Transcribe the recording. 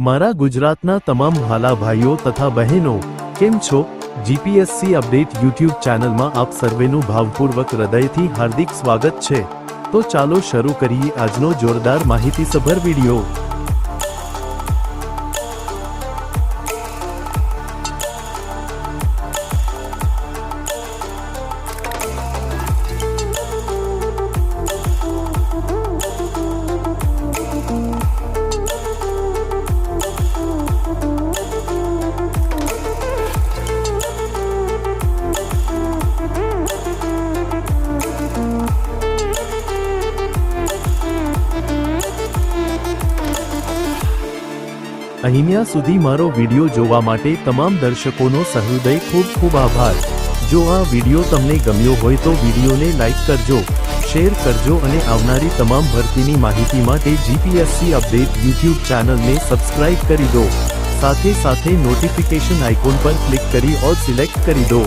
મારા ગુજરાતના તમામ વહાલા ભાઈઓ તથા બહેનો કેમ છો? જીપીએસસી અપડેટ યુટ્યુબ ચેનલમાં આપ સર્વેનું ભાવપૂર્વક હૃદયથી હાર્દિક સ્વાગત છે। તો ચાલો શરૂ કરીએ આજનો જોરદાર માહિતીસભર વિડિયો। અહીંયા સુધી મારો વિડિયો જોવા માટે તમામ દર્શકોનો સહૃદય ખૂબ ખૂબ આભાર। જો આ વિડિયો તમને ગમ્યો હોય તો વિડિયોને લાઈક કરજો, શેર કરજો અને આવનારી તમામ ભરતીની માહિતી માટે જીપીએસસી અપડેટ યુટ્યુબ ચેનલને સબસ્ક્રાઇબ કરી દો। સાથે સાથે નોટિફિકેશન આઇકોન પર ક્લિક કરી ઓલ સિલેક્ટ કરી દો।